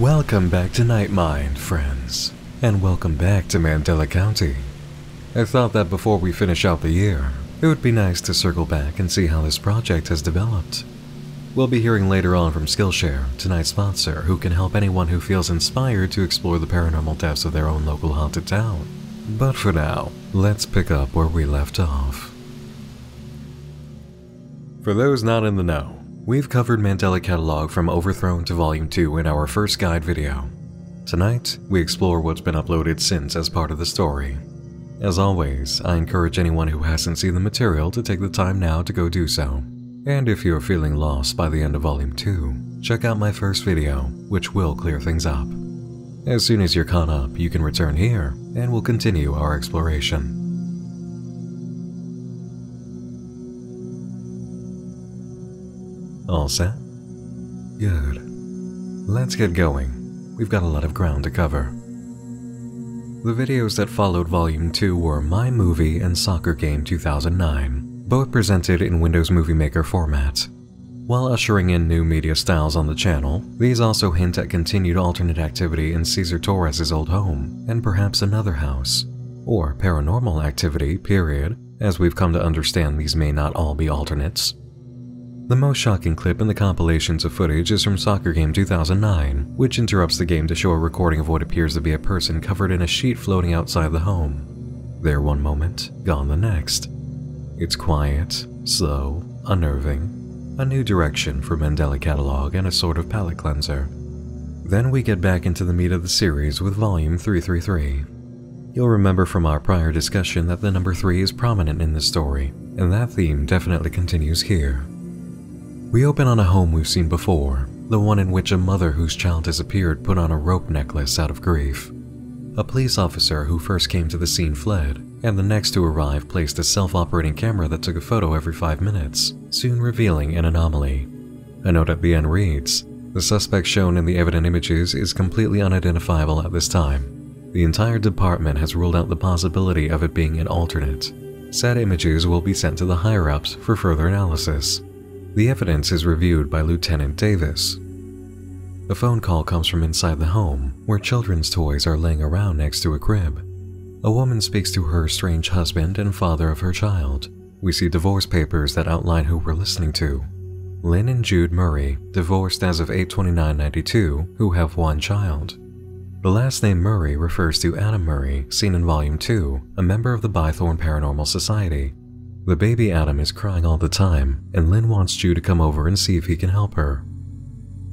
Welcome back to Night Mind, friends, and welcome back to Mandela County. I thought that before we finish out the year, it would be nice to circle back and see how this project has developed. We'll be hearing later on from Skillshare, tonight's sponsor, who can help anyone who feels inspired to explore the paranormal depths of their own local haunted town. But for now, let's pick up where we left off. For those not in the know, we've covered Mandela Catalogue from Overthrown to Volume 2 in our first guide video. Tonight, we explore what's been uploaded since as part of the story. As always, I encourage anyone who hasn't seen the material to take the time now to go do so. And if you're feeling lost by the end of Volume 2, check out my first video, which will clear things up. As soon as you're caught up, you can return here, and we'll continue our exploration. All set? Good. Let's get going. We've got a lot of ground to cover. The videos that followed Volume 2 were My Movie and Soccer Game 2009, both presented in Windows Movie Maker format. While ushering in new media styles on the channel, these also hint at continued alternate activity in Cesar Torres' old home, and perhaps another house. Or paranormal activity, period, as we've come to understand these may not all be alternates. The most shocking clip in the compilations of footage is from Soccer Game 2009, which interrupts the game to show a recording of what appears to be a person covered in a sheet floating outside the home. There one moment, gone the next. It's quiet, slow, unnerving, a new direction for Mandela Catalogue and a sort of palate cleanser. Then we get back into the meat of the series with Volume 333. You'll remember from our prior discussion that the number 3 is prominent in this story, and that theme definitely continues here. We open on a home we've seen before, the one in which a mother whose child disappeared put on a rope necklace out of grief. A police officer who first came to the scene fled, and the next to arrive placed a self-operating camera that took a photo every 5 minutes, soon revealing an anomaly. A note at the end reads, "The suspect shown in the evident images is completely unidentifiable at this time. The entire department has ruled out the possibility of it being an alternate. Said images will be sent to the higher-ups for further analysis." The evidence is reviewed by Lieutenant Davis. A phone call comes from inside the home, where children's toys are laying around next to a crib. A woman speaks to her estranged husband and father of her child. We see divorce papers that outline who we're listening to. Lynn and Jude Murray, divorced as of 8/29/92, who have one child. The last name Murray refers to Adam Murray, seen in Volume 2, a member of the Bythorn Paranormal Society. The baby Adam is crying all the time, and Lynn wants Jude to come over and see if he can help her.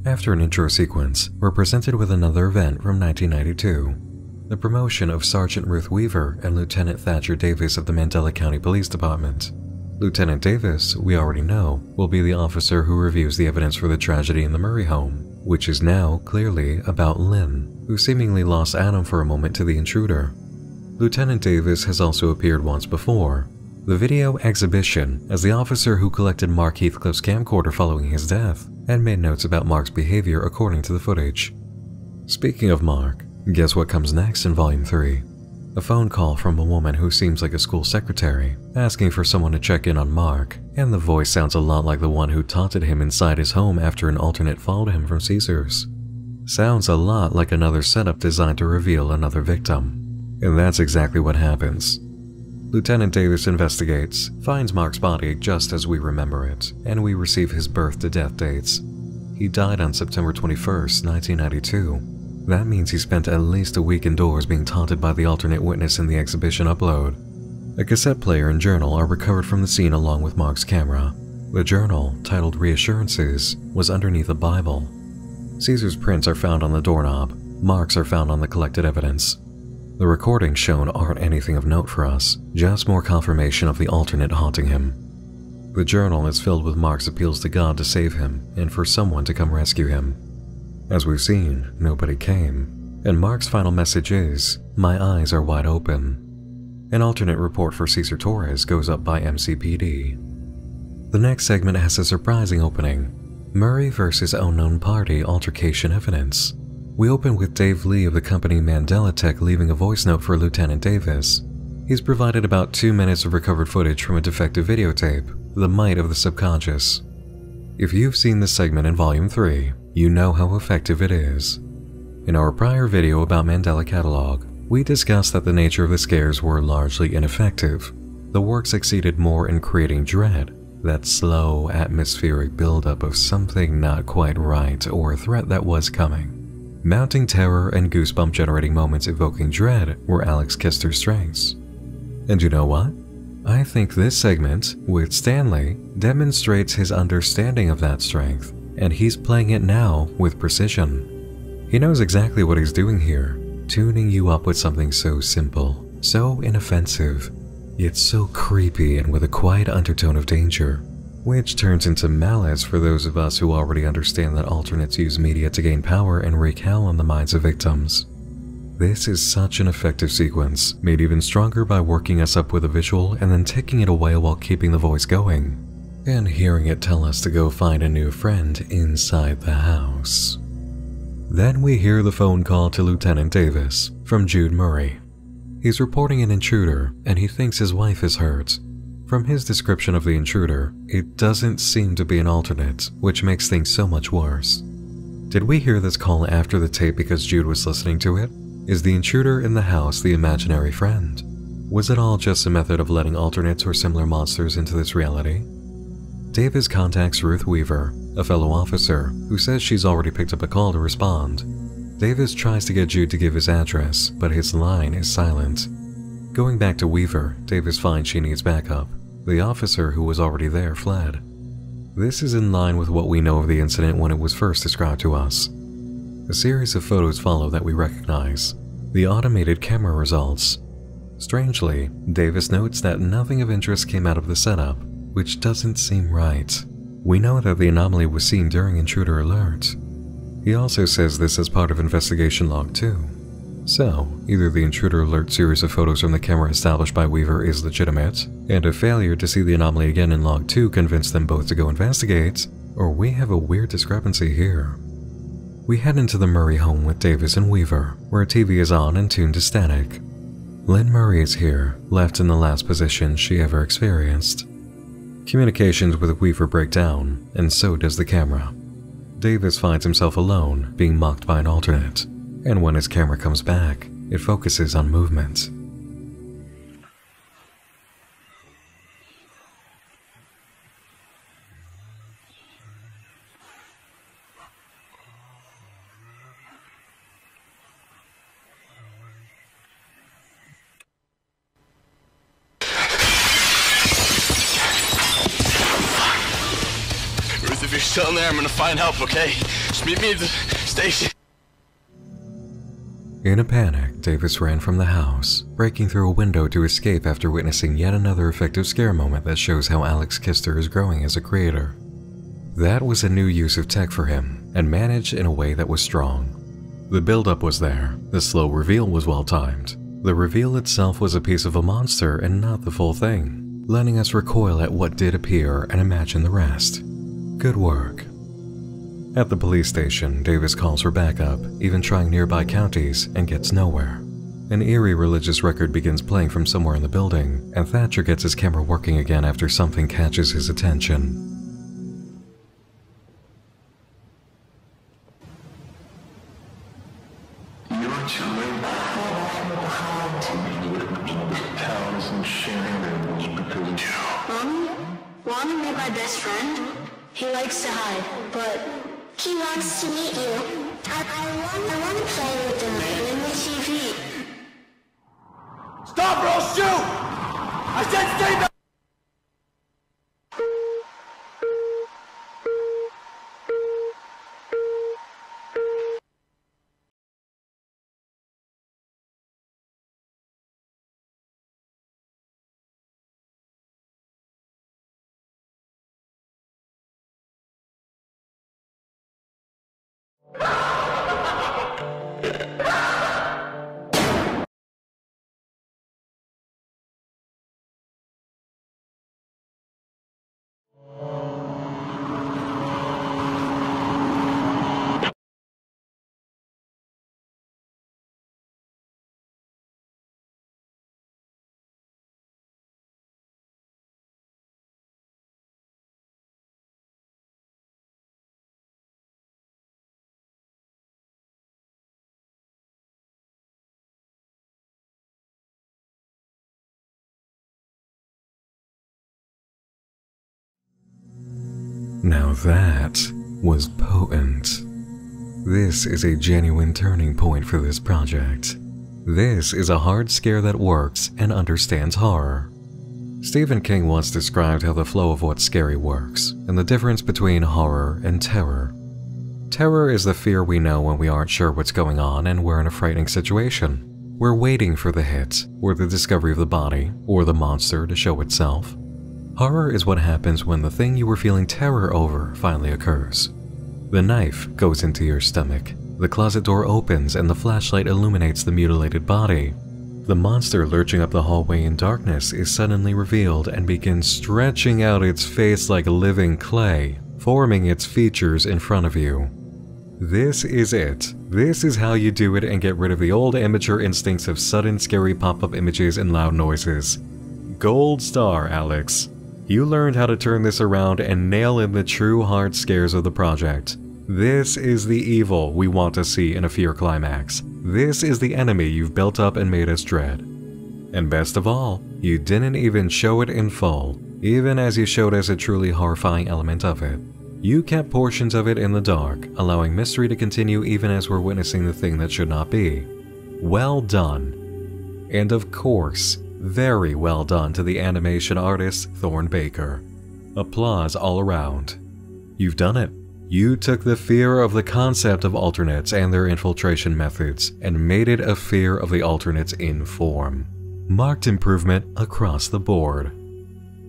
After an intro sequence, we're presented with another event from 1992. The promotion of Sergeant Ruth Weaver and Lieutenant Thatcher Davis of the Mandela County Police Department. Lieutenant Davis, we already know, will be the officer who reviews the evidence for the tragedy in the Murray home, which is now clearly about Lynn, who seemingly lost Adam for a moment to the intruder. Lieutenant Davis has also appeared once before. The video exhibition as the officer who collected Mark Heathcliff's camcorder following his death and made notes about Mark's behavior according to the footage. Speaking of Mark, guess what comes next in Volume 3? A phone call from a woman who seems like a school secretary, asking for someone to check in on Mark, and the voice sounds a lot like the one who taunted him inside his home after an alternate followed him from Caesars. Sounds a lot like another setup designed to reveal another victim. And that's exactly what happens. Lieutenant Davis investigates, finds Mark's body just as we remember it, and we receive his birth to death dates. He died on September 21st, 1992. That means he spent at least a week indoors being taunted by the alternate witness in the exhibition upload. A cassette player and journal are recovered from the scene along with Mark's camera. The journal, titled Reassurances, was underneath a Bible. Caesar's prints are found on the doorknob. Mark's are found on the collected evidence. The recordings shown aren't anything of note for us, just more confirmation of the alternate haunting him. The journal is filled with Mark's appeals to God to save him and for someone to come rescue him. As we've seen, nobody came, and Mark's final message is, "My eyes are wide open." An alternate report for Cesar Torres goes up by MCPD. The next segment has a surprising opening. Murray versus unknown party altercation evidence. We open with Dave Lee of the company Mandela Tech leaving a voice note for Lieutenant Davis. He's provided about 2 minutes of recovered footage from a defective videotape, The Might of the Subconscious. If you've seen this segment in Volume 3, you know how effective it is. In our prior video about Mandela Catalogue, we discussed that the nature of the scares were largely ineffective. The work succeeded more in creating dread, that slow, atmospheric buildup of something not quite right or a threat that was coming. Mounting terror and goosebump-generating moments evoking dread were Alex Kister's strengths. And you know what? I think this segment, with Stanley, demonstrates his understanding of that strength, and he's playing it now with precision. He knows exactly what he's doing here, tuning you up with something so simple, so inoffensive, yet so creepy and with a quiet undertone of danger, which turns into malice for those of us who already understand that alternates use media to gain power and wreak hell on the minds of victims. This is such an effective sequence, made even stronger by working us up with a visual and then taking it away while keeping the voice going, and hearing it tell us to go find a new friend inside the house. Then we hear the phone call to Lieutenant Davis from Jude Murray. He's reporting an intruder and he thinks his wife is hurt. From his description of the intruder, it doesn't seem to be an alternate, which makes things so much worse. Did we hear this call after the tape because Jude was listening to it? Is the intruder in the house the imaginary friend? Was it all just a method of letting alternates or similar monsters into this reality? Davis contacts Ruth Weaver, a fellow officer, who says she's already picked up a call to respond. Davis tries to get Jude to give his address, but his line is silent. Going back to Weaver, Davis finds she needs backup. The officer who was already there fled. This is in line with what we know of the incident when it was first described to us. A series of photos follow that we recognize. The automated camera results. Strangely, Davis notes that nothing of interest came out of the setup, which doesn't seem right. We know that the anomaly was seen during intruder alert. He also says this as part of investigation log 2. So, either the intruder alert series of photos from the camera established by Weaver is legitimate, and a failure to see the anomaly again in log 2 convinced them both to go investigate, or we have a weird discrepancy here. We head into the Murray home with Davis and Weaver, where a TV is on and tuned to static. Lynn Murray is here, left in the last position she ever experienced. Communications with Weaver break down, and so does the camera. Davis finds himself alone, being mocked by an alternate, and when his camera comes back, it focuses on movement. If you're still in there, I'm gonna find help, okay? Just meet me at the station. In a panic, Davis ran from the house, breaking through a window to escape after witnessing yet another effective scare moment that shows how Alex Kister is growing as a creator. That was a new use of tech for him, and managed in a way that was strong. The build-up was there, the slow reveal was well-timed. The reveal itself was a piece of a monster and not the full thing, letting us recoil at what did appear and imagine the rest. Good work. At the police station, Davis calls for backup, even trying nearby counties, and gets nowhere. An eerie religious record begins playing from somewhere in the building, and Thatcher gets his camera working again after something catches his attention. Wanna meet my best friend? He likes to hide, but he wants to meet you. I want to play with the man in the TV. Stop or I'll shoot! I said stay back! Now that was potent. This is a genuine turning point for this project. This is a hard scare that works and understands horror. Stephen King once described how the flow of what's scary works, and the difference between horror and terror. Terror is the fear we know when we aren't sure what's going on and we're in a frightening situation. We're waiting for the hit, or the discovery of the body, or the monster to show itself. Horror is what happens when the thing you were feeling terror over finally occurs. The knife goes into your stomach, the closet door opens and the flashlight illuminates the mutilated body. The monster lurching up the hallway in darkness is suddenly revealed and begins stretching out its face like living clay, forming its features in front of you. This is it. This is how you do it and get rid of the old immature instincts of sudden scary pop-up images and loud noises. Gold star, Alex. You learned how to turn this around and nail in the true hard scares of the project. This is the evil we want to see in a fear climax. This is the enemy you've built up and made us dread. And best of all, you didn't even show it in full, even as you showed us a truly horrifying element of it. You kept portions of it in the dark, allowing mystery to continue even as we're witnessing the thing that should not be. Well done. And of course, very well done to the animation artist Thorne Baker. Applause all around. You've done it. You took the fear of the concept of alternates and their infiltration methods and made it a fear of the alternates in form. Marked improvement across the board.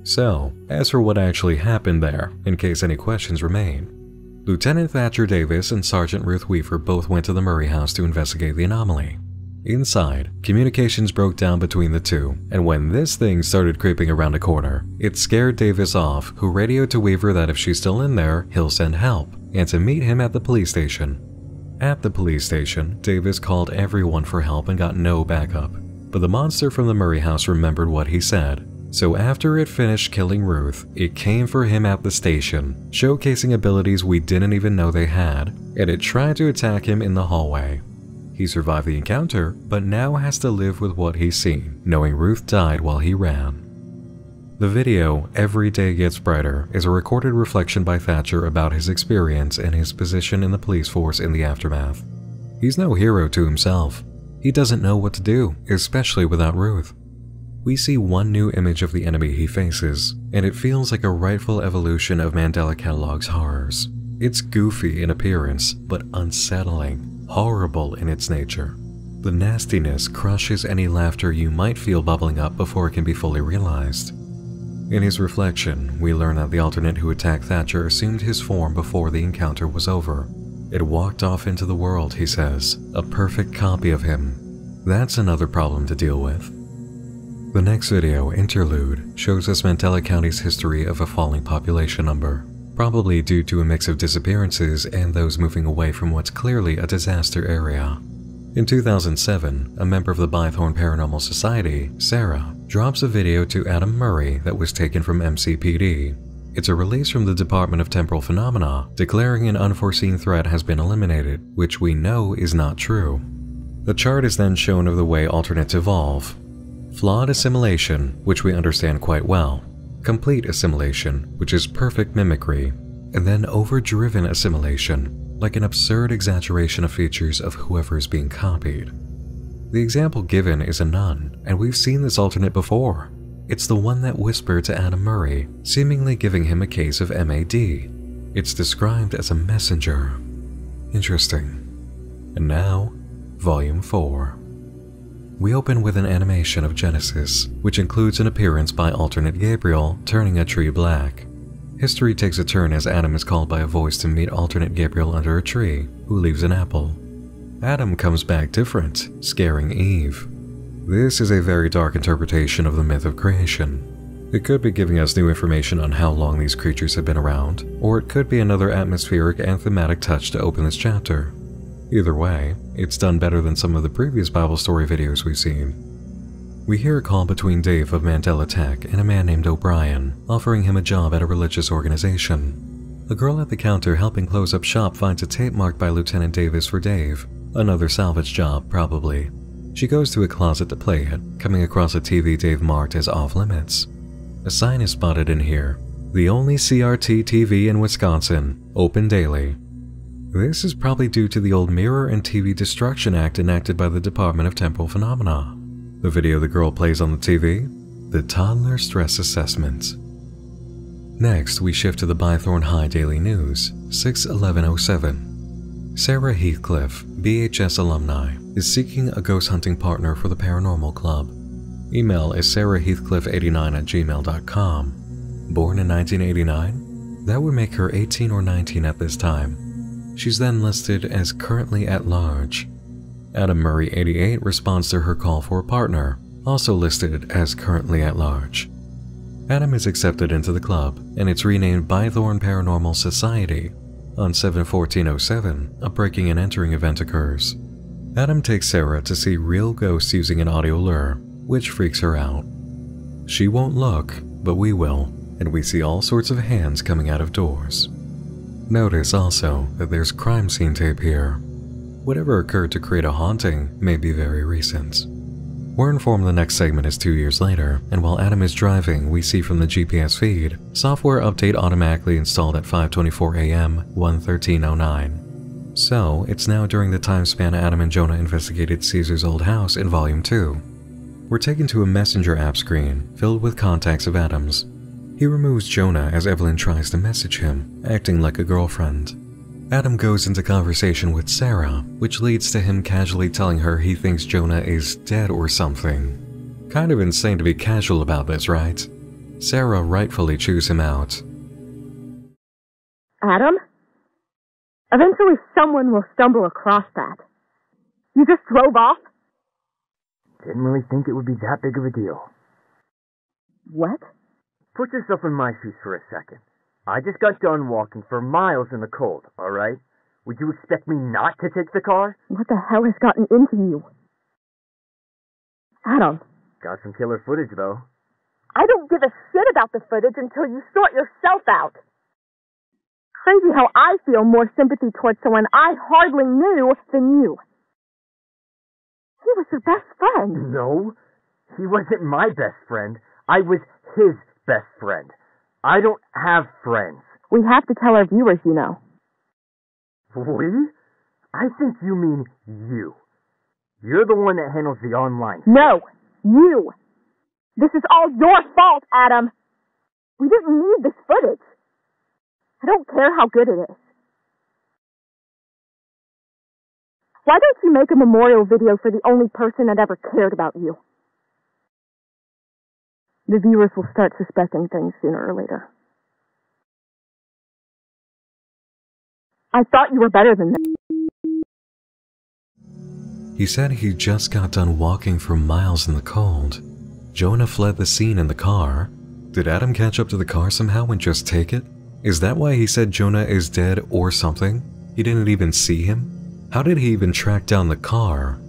So, as for what actually happened there, in case any questions remain, Lieutenant Thatcher Davis and Sergeant Ruth Weaver both went to the Murray house to investigate the anomaly. Inside, communications broke down between the two, and when this thing started creeping around a corner, it scared Davis off, who radioed to Weaver that if she's still in there, he'll send help, and to meet him at the police station. At the police station, Davis called everyone for help and got no backup, but the monster from the Murray house remembered what he said. So after it finished killing Ruth, it came for him at the station, showcasing abilities we didn't even know they had, and it tried to attack him in the hallway. He survived the encounter, but now has to live with what he's seen, knowing Ruth died while he ran. The video, Every Day Gets Brighter, is a recorded reflection by Thatcher about his experience and his position in the police force in the aftermath. He's no hero to himself. He doesn't know what to do, especially without Ruth. We see one new image of the enemy he faces, and it feels like a rightful evolution of Mandela Catalogue's horrors. It's goofy in appearance, but unsettling, horrible in its nature. The nastiness crushes any laughter you might feel bubbling up before it can be fully realized. In his reflection, we learn that the alternate who attacked Thatcher assumed his form before the encounter was over. It walked off into the world, he says, a perfect copy of him. That's another problem to deal with. The next video, Interlude, shows us Mandela County's history of a falling population number, probably due to a mix of disappearances and those moving away from what's clearly a disaster area. In 2007, a member of the Bythorn Paranormal Society, Sarah, drops a video to Adam Murray that was taken from MCPD. It's a release from the Department of Temporal Phenomena, declaring an unforeseen threat has been eliminated, which we know is not true. The chart is then shown of the way alternates evolve. Flawed assimilation, which we understand quite well. Complete assimilation, which is perfect mimicry. And then overdriven assimilation, like an absurd exaggeration of features of whoever is being copied. The example given is a nun, and we've seen this alternate before. It's the one that whispered to Adam Murray, seemingly giving him a case of MAD. It's described as a messenger. Interesting. And now, Volume 4. We open with an animation of Genesis, which includes an appearance by alternate Gabriel turning a tree black. History takes a turn as Adam is called by a voice to meet alternate Gabriel under a tree, who leaves an apple. Adam comes back different, scaring Eve. This is a very dark interpretation of the myth of creation. It could be giving us new information on how long these creatures have been around, or it could be another atmospheric and thematic touch to open this chapter. Either way, it's done better than some of the previous Bible story videos we've seen. We hear a call between Dave of Mandela Tech and a man named O'Brien, offering him a job at a religious organization. A girl at the counter helping close up shop finds a tape marked by Lieutenant Davis for Dave, another salvage job probably. She goes to a closet to play it, coming across a TV Dave marked as off limits. A sign is spotted in here. The only CRT TV in Wisconsin, open daily. This is probably due to the old Mirror and TV Destruction Act enacted by the Department of Temporal Phenomena. The video the girl plays on the TV? The Toddler Stress Assessment. Next, we shift to the Bythorn High Daily News, 6/11/07. Sarah Heathcliff, BHS alumni, is seeking a ghost hunting partner for the Paranormal Club. Email is sarahheathcliff89@gmail.com. Born in 1989? That would make her 18 or 19 at this time. She's then listed as currently at large. Adam Murray, 88, responds to her call for a partner, also listed as currently at large. Adam is accepted into the club, and it's renamed Bythorn Paranormal Society. On 7/14/07, a breaking and entering event occurs. Adam takes Sarah to see real ghosts using an audio lure, which freaks her out. She won't look, but we will, and we see all sorts of hands coming out of doors. Notice also that there's crime scene tape here. Whatever occurred to create a haunting may be very recent. We're informed the next segment is 2 years later, and while Adam is driving, we see from the GPS feed, software update automatically installed at 5:24 a.m., 1:13:09. So, it's now during the time span Adam and Jonah investigated Caesar's old house in Volume 2. We're taken to a messenger app screen filled with contacts of Adam's. He removes Jonah as Evelyn tries to message him, acting like a girlfriend. Adam goes into conversation with Sarah, which leads to him casually telling her he thinks Jonah is dead or something. Kind of insane to be casual about this, right? Sarah rightfully chews him out. Adam? Eventually someone will stumble across that. You just drove off? Didn't really think it would be that big of a deal. What? Put yourself in my shoes for a second. I just got done walking for miles in the cold, alright? Would you expect me not to take the car? What the hell has gotten into you? Adam. Got some killer footage, though. I don't give a shit about the footage until you sort yourself out. Crazy how I feel more sympathy towards someone I hardly knew than you. He was your best friend. No, he wasn't my best friend. I was his best friend. I don't have friends. We have to tell our viewers, you know. We? I think you mean you. You're the one that handles the online. No, you. This is all your fault, Adam. We didn't need this footage. I don't care how good it is. Why don't you make a memorial video for the only person that ever cared about you? The viewers will start suspecting things sooner or later. I thought you were better than that. He said he just got done walking for miles in the cold. Jonah fled the scene in the car. Did Adam catch up to the car somehow and just take it? Is that why he said Jonah is dead or something? He didn't even see him? How did he even track down the car?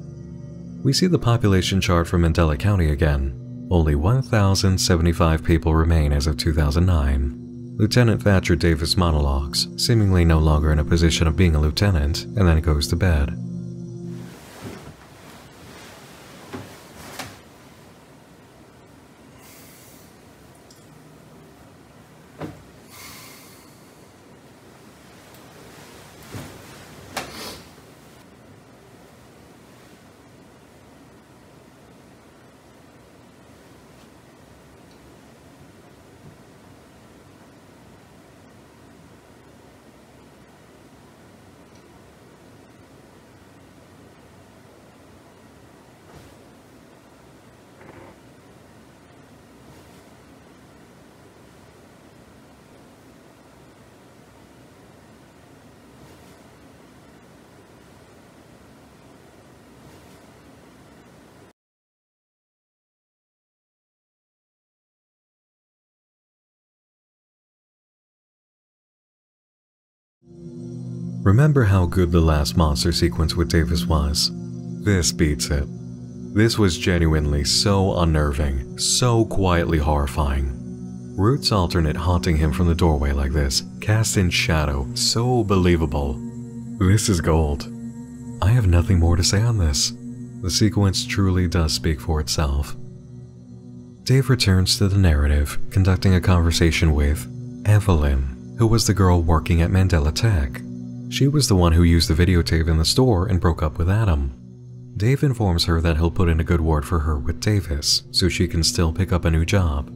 We see the population chart for Mandela County again. Only 1,075 people remain as of 2009. Lieutenant Thatcher Davis monologues, seemingly no longer in a position of being a lieutenant, and then goes to bed. Remember how good the last monster sequence with Davis was? This beats it. This was genuinely so unnerving, so quietly horrifying. Root's alternate haunting him from the doorway like this, cast in shadow, so believable. This is gold. I have nothing more to say on this. The sequence truly does speak for itself. Dave returns to the narrative, conducting a conversation with Evelyn, who was the girl working at Mandela Tech. She was the one who used the videotape in the store and broke up with Adam. Dave informs her that he'll put in a good word for her with Davis so she can still pick up a new job.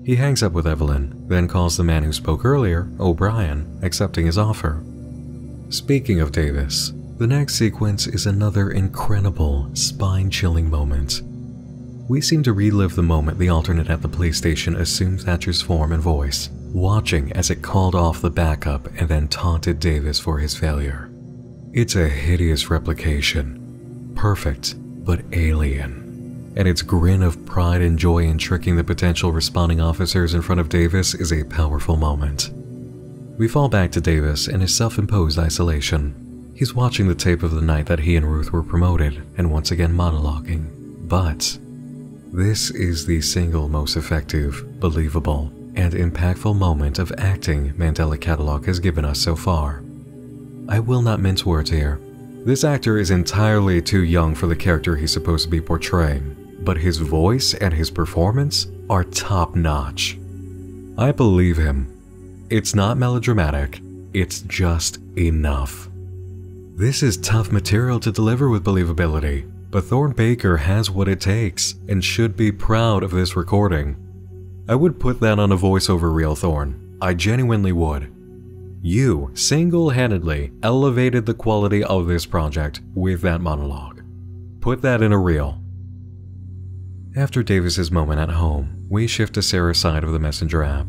He hangs up with Evelyn, then calls the man who spoke earlier, O'Brien, accepting his offer. Speaking of Davis, the next sequence is another incredible, spine-chilling moment. We seem to relive the moment the alternate at the police station assumed Thatcher's form and voice, watching as it called off the backup and then taunted Davis for his failure. It's a hideous replication, perfect but alien, and its grin of pride and joy in tricking the potential responding officers in front of Davis is a powerful moment. We fall back to Davis in his self-imposed isolation. He's watching the tape of the night that he and Ruth were promoted and once again monologuing, but this is the single most effective, believable, and impactful moment of acting Mandela Catalogue has given us so far. I will not mince words here. This actor is entirely too young for the character he's supposed to be portraying, but his voice and his performance are top-notch. I believe him. It's not melodramatic, it's just enough. This is tough material to deliver with believability, but Thorne Baker has what it takes and should be proud of this recording. I would put that on a voiceover reel, Thorne. I genuinely would. You single-handedly elevated the quality of this project with that monologue. Put that in a reel. After Davis's moment at home, we shift to Sarah's side of the Messenger app.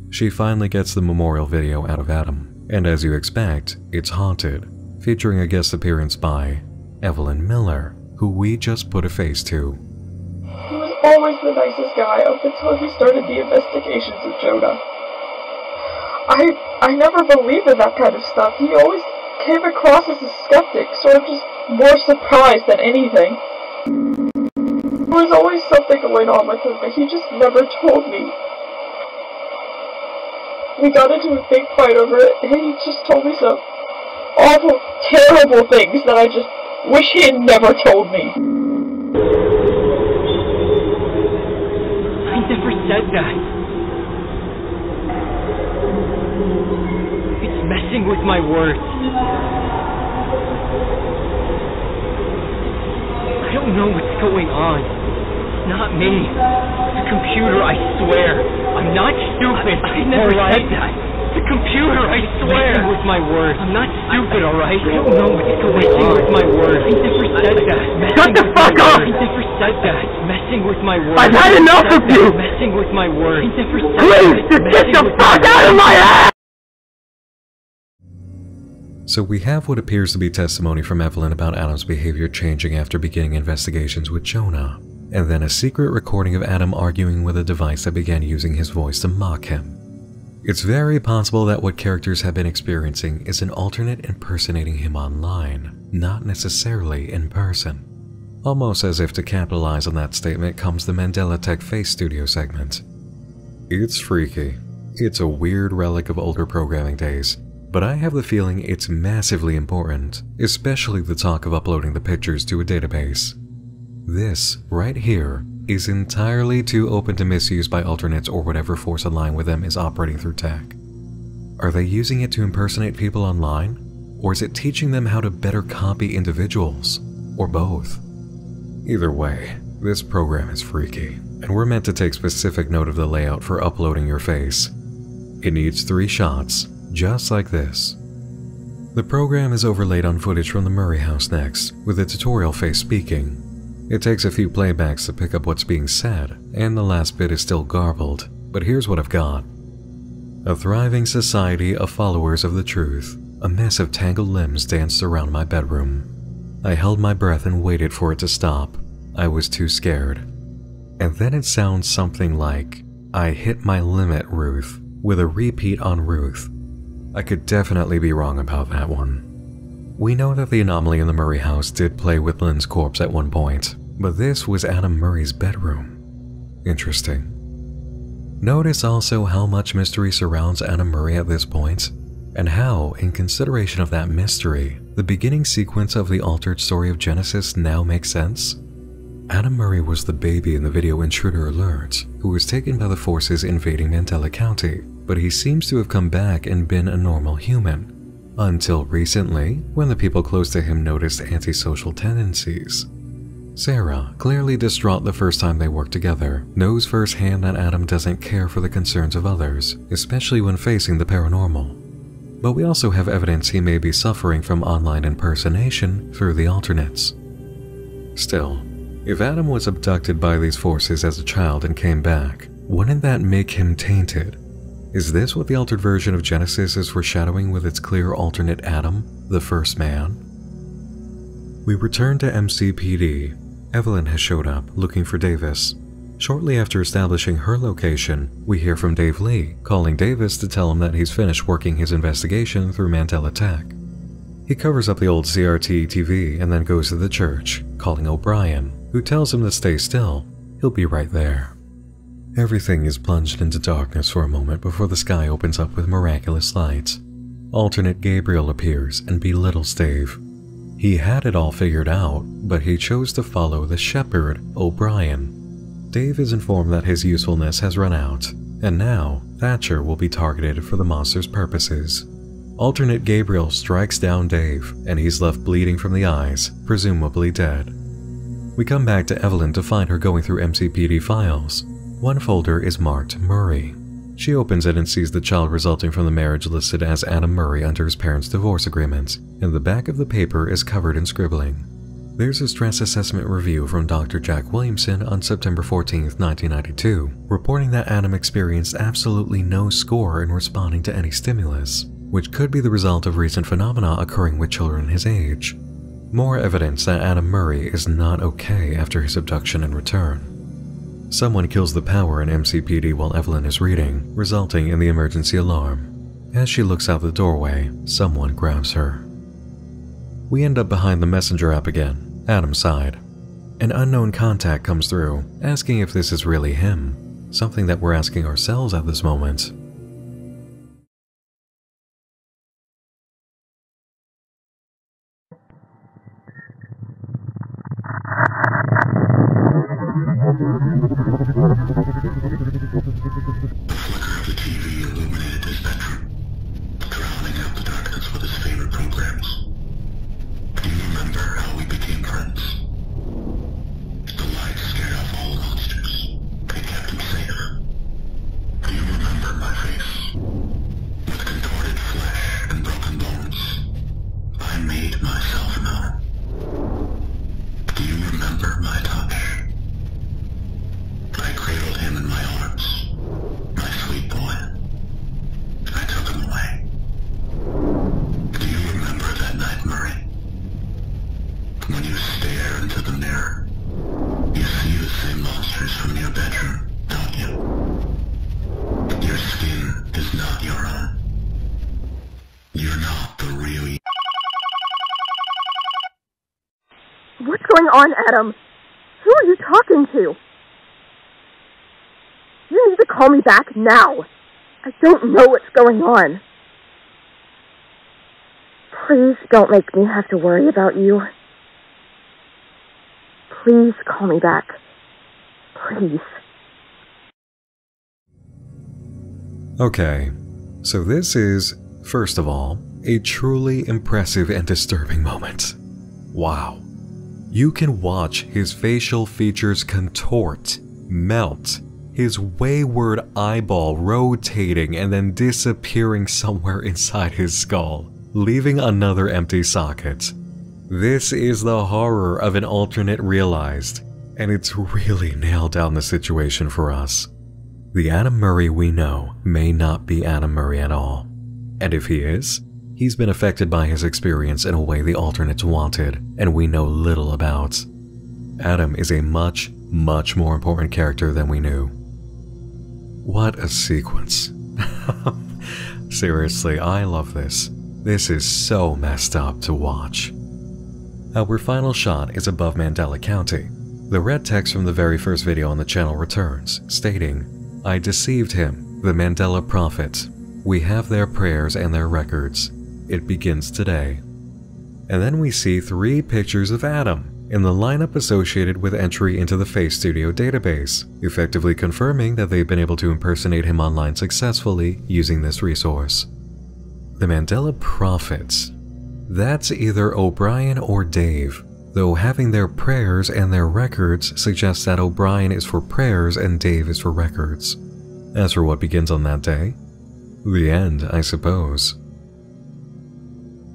She finally gets the memorial video out of Adam, and as you expect, it's haunted, featuring a guest appearance by Evelyn Miller, who we just put a face to. He was always the nicest guy up until he started the investigations of Jonah. I never believed in that kind of stuff. He always came across as a skeptic, sort of just more surprised than anything. There was always something going on with him, but he just never told me. We got into a big fight over it, and he just told me some awful, terrible things that I just wish he had never told me. I never said that. It's messing with my words. I don't know what's going on. It's not me. The computer, I swear. I'm not stupid. I never said that. The computer, I swear. Messing with my words. I'm not stupid, alright? I don't know what's going on. Messing with my words. I never said that. Shut the fuck up! I never said that. Messing with my words. I've had enough of you! Messing with my words. I never said Please, that. just get the fuck out of my ass! So we have what appears to be testimony from Evelyn about Adam's behavior changing after beginning investigations with Jonah, and then a secret recording of Adam arguing with a device that began using his voice to mock him. It's very possible that what characters have been experiencing is an alternate impersonating him online, not necessarily in person. Almost as if to capitalize on that statement comes the Mandela Tech Face Studio segment. It's freaky. It's a weird relic of older programming days, but I have the feeling it's massively important, especially the talk of uploading the pictures to a database. This, right here, is entirely too open to misuse by alternates or whatever force aligned with them is operating through tech. Are they using it to impersonate people online? Or is it teaching them how to better copy individuals? Or both? Either way, this program is freaky, and we're meant to take specific note of the layout for uploading your face. It needs 3 shots, just like this. The program is overlaid on footage from the Murray house next, with the tutorial face speaking. It takes a few playbacks to pick up what's being said, and the last bit is still garbled, but here's what I've got. A thriving society of followers of the truth, a mess of tangled limbs danced around my bedroom. I held my breath and waited for it to stop. I was too scared. And then it sounds something like, I hit my limit, Ruth, with a repeat on Ruth. I could definitely be wrong about that one. We know that the anomaly in the Murray house did play with Lynn's corpse at one point, but this was Adam Murray's bedroom. Interesting. Notice also how much mystery surrounds Adam Murray at this point, and how, in consideration of that mystery, the beginning sequence of the altered story of Genesis now makes sense. Adam Murray was the baby in the video intruder alerts who was taken by the forces invading Mandela County, but he seems to have come back and been a normal human. Until recently, when the people close to him noticed antisocial tendencies. Sarah, clearly distraught the first time they worked together, knows firsthand that Adam doesn't care for the concerns of others, especially when facing the paranormal. But we also have evidence he may be suffering from online impersonation through the alternates. Still, if Adam was abducted by these forces as a child and came back, wouldn't that make him tainted? Is this what the altered version of Genesis is foreshadowing with its clear alternate Adam, the first man? We return to MCPD. Evelyn has showed up looking for Davis. Shortly after establishing her location, we hear from Dave Lee, calling Davis to tell him that he's finished working his investigation through Mandela Tech. He covers up the old CRT TV and then goes to the church, calling O'Brien, who tells him to stay still. He'll be right there. Everything is plunged into darkness for a moment before the sky opens up with miraculous lights. Alternate Gabriel appears and belittles Dave. He had it all figured out, but he chose to follow the shepherd, O'Brien. Dave is informed that his usefulness has run out, and now Thatcher will be targeted for the monster's purposes. Alternate Gabriel strikes down Dave, and he's left bleeding from the eyes, presumably dead. We come back to Evelyn to find her going through MCPD files. One folder is marked Murray. She opens it and sees the child resulting from the marriage listed as Adam Murray under his parents' divorce agreement, and the back of the paper is covered in scribbling. There's a stress assessment review from Dr. Jack Williamson on September 14, 1992, reporting that Adam experienced absolutely no score in responding to any stimulus, which could be the result of recent phenomena occurring with children his age. More evidence that Adam Murray is not okay after his abduction and return. Someone kills the power in MCPD while Evelyn is reading, resulting in the emergency alarm. As she looks out the doorway, someone grabs her. We end up behind the messenger app again, Adam's side. An unknown contact comes through, asking if this is really him, something that we're asking ourselves at this moment. The flicker of the TV illuminated his bedroom, drowning out the darkness with his favorite programs. Do you remember how we became friends? The light scared off all monsters. It kept him safe. Do you remember my face? With contorted flesh and broken bones, I made myself known. Do you remember my touch? I cradled him in my arms, my sweet boy. I took him away. Do you remember that night, Murray? When you stare into the mirror, you see the same monsters from your bedroom, don't you? Your skin is not your own. You're not the real you. What's going on, Adam? Who are you talking to? You need to call me back now. I don't know what's going on. Please don't make me have to worry about you. Please call me back. Please. Okay, so this is, first of all, a truly impressive and disturbing moment. Wow. You can watch his facial features contort, melt, his wayward eyeball rotating and then disappearing somewhere inside his skull, leaving another empty socket. This is the horror of an alternate realized, and it's really nailed down the situation for us. The Adam Murray we know may not be Adam Murray at all, and if he is, he's been affected by his experience in a way the alternates wanted, and we know little about. Adam is a much, much more important character than we knew. What a sequence. Seriously, I love this. This is so messed up to watch. Our final shot is above Mandela County. The red text from the very first video on the channel returns, stating, "I deceived him, the Mandela Prophet. We have their prayers and their records. It begins today." And then we see 3 pictures of Adam, in the lineup associated with entry into the Face Studio database, effectively confirming that they've been able to impersonate him online successfully using this resource. The Mandela Prophets. That's either O'Brien or Dave, though having their prayers and their records suggests that O'Brien is for prayers and Dave is for records. As for what begins on that day, the end, I suppose.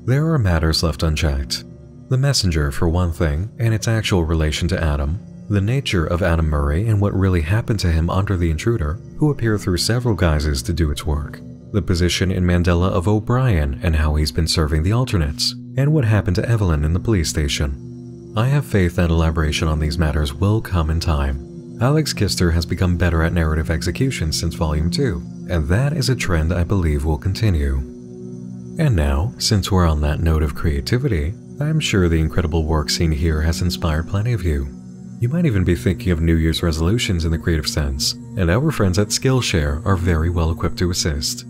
There are matters left unchecked. The messenger, for one thing, and its actual relation to Adam, the nature of Adam Murray and what really happened to him under the intruder, who appeared through several guises to do its work, the position in Mandela of O'Brien and how he's been serving the alternates, and what happened to Evelyn in the police station. I have faith that elaboration on these matters will come in time. Alex Kister has become better at narrative execution since Volume 2, and that is a trend I believe will continue. And now, since we're on that note of creativity, I'm sure the incredible work seen here has inspired plenty of you. You might even be thinking of New Year's resolutions in the creative sense, and our friends at Skillshare are very well equipped to assist.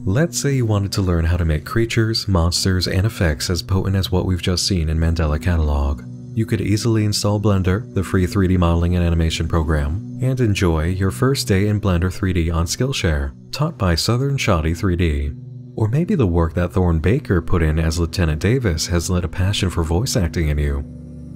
Let's say you wanted to learn how to make creatures, monsters, and effects as potent as what we've just seen in Mandela Catalogue. You could easily install Blender, the free 3D modeling and animation program, and enjoy your first day in Blender 3D on Skillshare, taught by Southern Shoddy 3D. Or maybe the work that Thorne Baker put in as Lieutenant Davis has lit a passion for voice acting in you.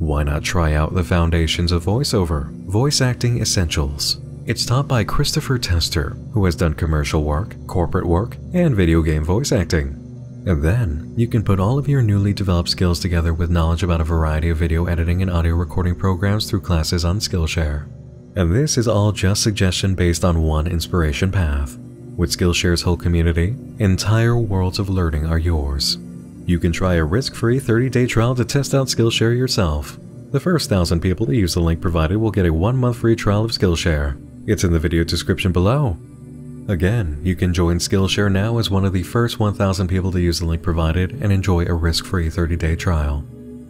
Why not try out the Foundations of Voiceover, Voice Acting Essentials? It's taught by Christopher Tester, who has done commercial work, corporate work, and video game voice acting. And then, you can put all of your newly developed skills together with knowledge about a variety of video editing and audio recording programs through classes on Skillshare. And this is all just suggestion based on one inspiration path. With Skillshare's whole community, entire worlds of learning are yours. You can try a risk-free 30-day trial to test out Skillshare yourself. The first 1,000 people to use the link provided will get a 1-month free trial of Skillshare. It's in the video description below. Again, you can join Skillshare now as one of the first 1,000 people to use the link provided and enjoy a risk-free 30-day trial.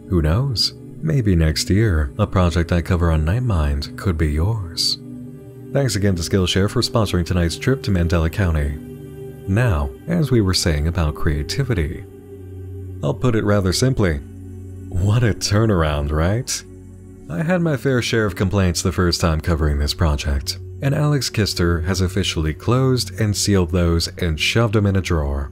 Who knows? Maybe next year, a project I cover on Nightmind could be yours. Thanks again to Skillshare for sponsoring tonight's trip to Mandela County. Now, as we were saying about creativity, I'll put it rather simply. What a turnaround, right? I had my fair share of complaints the first time covering this project, and Alex Kister has officially closed and sealed those and shoved them in a drawer.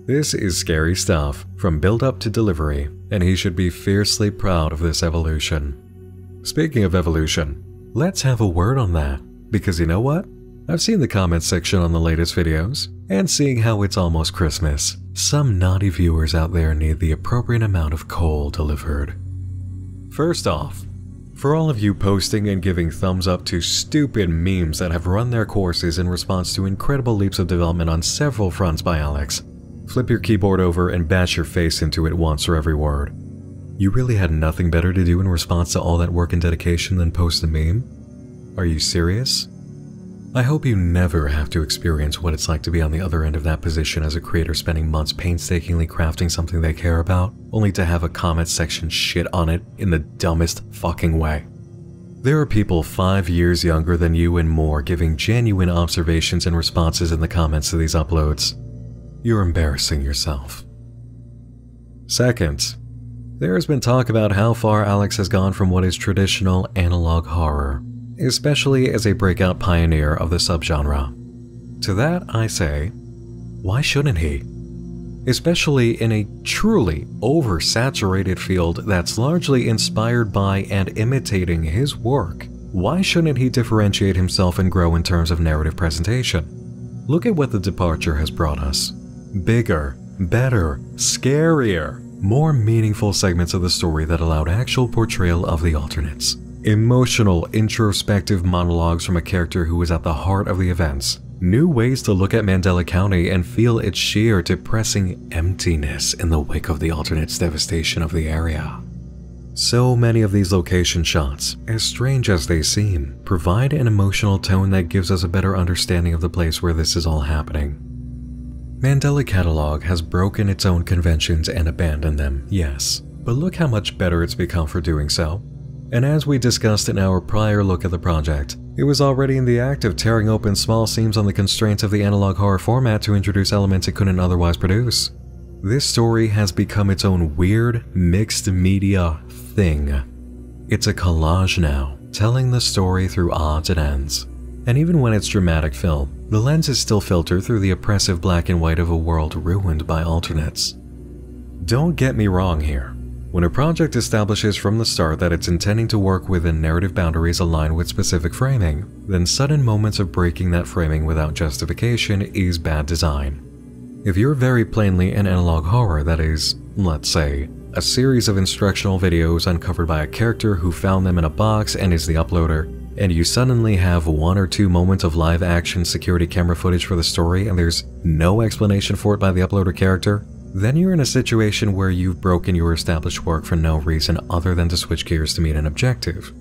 This is scary stuff, from build-up to delivery, and he should be fiercely proud of this evolution. Speaking of evolution, let's have a word on that. Because you know what? I've seen the comments section on the latest videos, and seeing how it's almost Christmas, some naughty viewers out there need the appropriate amount of coal delivered. First off, for all of you posting and giving thumbs up to stupid memes that have run their courses in response to incredible leaps of development on several fronts by Alex, flip your keyboard over and bash your face into it once for every word. You really had nothing better to do in response to all that work and dedication than post a meme? Are you serious? I hope you never have to experience what it's like to be on the other end of that position as a creator spending months painstakingly crafting something they care about, only to have a comment section shit on it in the dumbest fucking way. There are people 5 years younger than you and more giving genuine observations and responses in the comments to these uploads. You're embarrassing yourself. Second, there has been talk about how far Alex has gone from what is traditional analog horror, especially as a breakout pioneer of the subgenre. To that I say, why shouldn't he? Especially in a truly oversaturated field that's largely inspired by and imitating his work, why shouldn't he differentiate himself and grow in terms of narrative presentation? Look at what The Departure has brought us. Bigger, better, scarier, more meaningful segments of the story that allowed actual portrayal of the alternates. Emotional, introspective monologues from a character who was at the heart of the events. New ways to look at Mandela County and feel its sheer, depressing emptiness in the wake of the alternates' devastation of the area. So many of these location shots, as strange as they seem, provide an emotional tone that gives us a better understanding of the place where this is all happening. Mandela Catalogue has broken its own conventions and abandoned them, yes, but look how much better it's become for doing so. And as we discussed in our prior look at the project, it was already in the act of tearing open small seams on the constraints of the analog horror format to introduce elements it couldn't otherwise produce. This story has become its own weird, mixed media thing. It's a collage now, telling the story through odds and ends. And even when it's dramatic film, the lens is still filtered through the oppressive black and white of a world ruined by alternates. Don't get me wrong here. When a project establishes from the start that it's intending to work within narrative boundaries aligned with specific framing, then sudden moments of breaking that framing without justification is bad design. If you're very plainly an analog horror that is, let's say, a series of instructional videos uncovered by a character who found them in a box and is the uploader, and you suddenly have 1 or 2 moments of live action security camera footage for the story and there's no explanation for it by the uploader character, then you're in a situation where you've broken your established work for no reason other than to switch gears to meet an objective.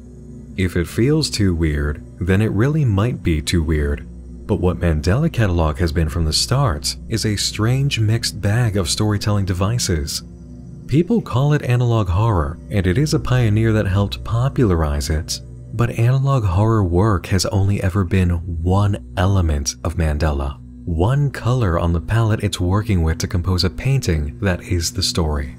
If it feels too weird, then it really might be too weird. But what Mandela Catalogue has been from the start is a strange mixed bag of storytelling devices. People call it analog horror, and it is a pioneer that helped popularize it. But analog horror work has only ever been one element of Mandela. One color on the palette it's working with to compose a painting that is the story.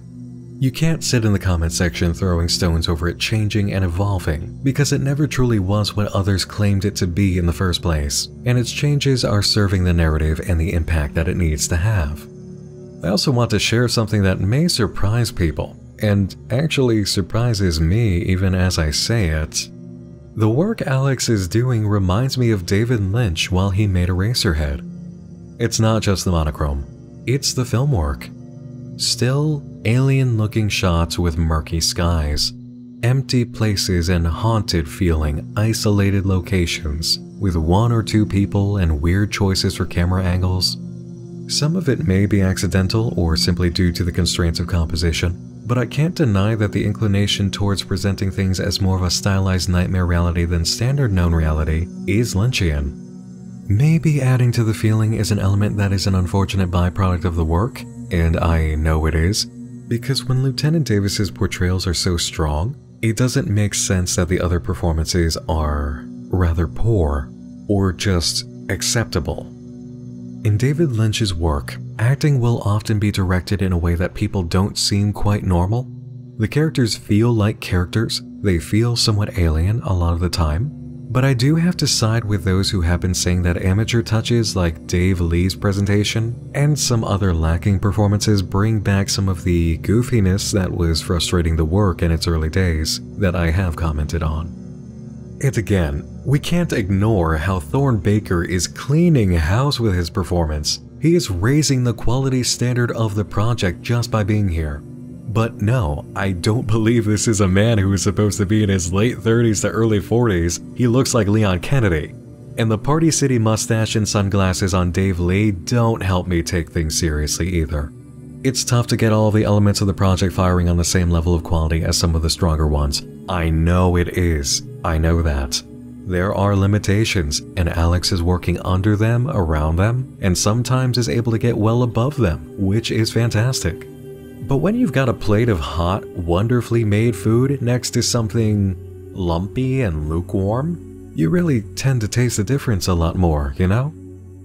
You can't sit in the comment section throwing stones over it changing and evolving, because it never truly was what others claimed it to be in the first place, and its changes are serving the narrative and the impact that it needs to have. I also want to share something that may surprise people, and actually surprises me even as I say it. The work Alex is doing reminds me of David Lynch while he made Eraserhead. It's not just the monochrome, it's the film work. Still, alien-looking shots with murky skies, empty places and haunted-feeling isolated locations with 1 or 2 people and weird choices for camera angles. Some of it may be accidental or simply due to the constraints of composition, but I can't deny that the inclination towards presenting things as more of a stylized nightmare reality than standard known reality is Lynchian. Maybe adding to the feeling is an element that is an unfortunate byproduct of the work, and I know it is, because when Lieutenant Davis's portrayals are so strong, it doesn't make sense that the other performances are rather poor, or just acceptable. In David Lynch's work, acting will often be directed in a way that people don't seem quite normal. The characters feel like characters, they feel somewhat alien a lot of the time. But I do have to side with those who have been saying that amateur touches like Dave Lee's presentation and some other lacking performances bring back some of the goofiness that was frustrating the work in its early days that I have commented on. And again, we can't ignore how Thorne Baker is cleaning house with his performance. He is raising the quality standard of the project just by being here. But no, I don't believe this is a man who is supposed to be in his late 30s to early 40s. He looks like Leon Kennedy. And the Party City mustache and sunglasses on Dave Lee don't help me take things seriously either. It's tough to get all the elements of the project firing on the same level of quality as some of the stronger ones. I know it is. I know that. There are limitations, and Alex is working under them, around them, and sometimes is able to get well above them, which is fantastic. But when you've got a plate of hot, wonderfully made food next to something lumpy and lukewarm, you really tend to taste the difference a lot more, you know?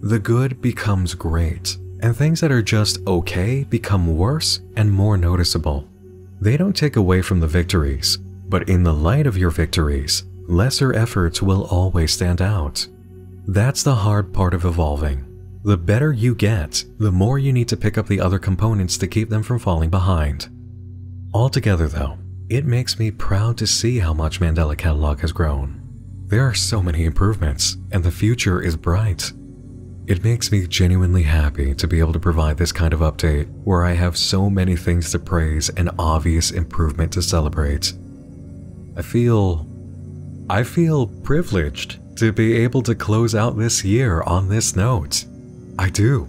The good becomes great, and things that are just okay become worse and more noticeable. They don't take away from the victories, but in the light of your victories, lesser efforts will always stand out. That's the hard part of evolving. The better you get, the more you need to pick up the other components to keep them from falling behind. Altogether though, it makes me proud to see how much Mandela Catalogue has grown. There are so many improvements, and the future is bright. It makes me genuinely happy to be able to provide this kind of update where I have so many things to praise and obvious improvement to celebrate. I feel privileged to be able to close out this year on this note. I do.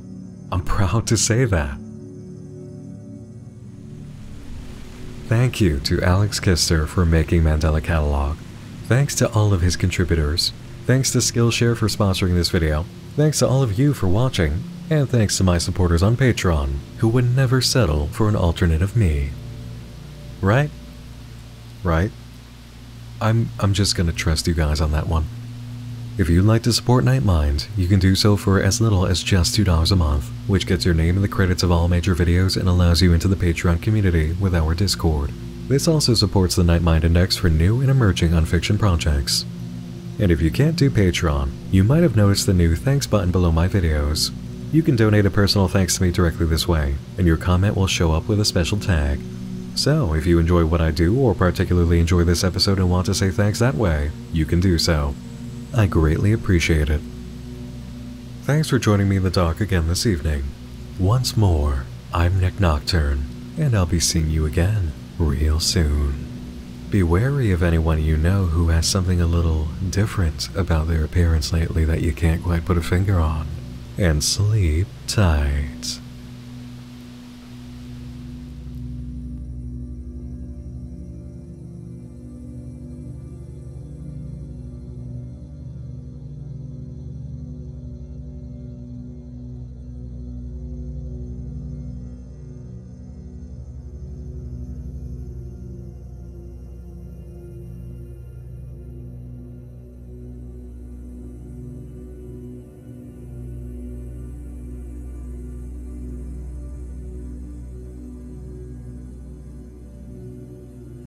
I'm proud to say that. Thank you to Alex Kister for making Mandela Catalogue. Thanks to all of his contributors. Thanks to Skillshare for sponsoring this video. Thanks to all of you for watching. And thanks to my supporters on Patreon, who would never settle for an alternate of me. Right? Right? I'm just gonna trust you guys on that one. If you'd like to support Nightmind, you can do so for as little as just $2 a month, which gets your name in the credits of all major videos and allows you into the Patreon community with our Discord. This also supports the Nightmind Index for new and emerging unfiction projects. And if you can't do Patreon, you might have noticed the new thanks button below my videos. You can donate a personal thanks to me directly this way, and your comment will show up with a special tag. So, if you enjoy what I do or particularly enjoy this episode and want to say thanks that way, you can do so. I greatly appreciate it. Thanks for joining me in the dark again this evening. Once more, I'm Nick Nocturne, and I'll be seeing you again real soon. Be wary of anyone you know who has something a little different about their appearance lately that you can't quite put a finger on. And sleep tight.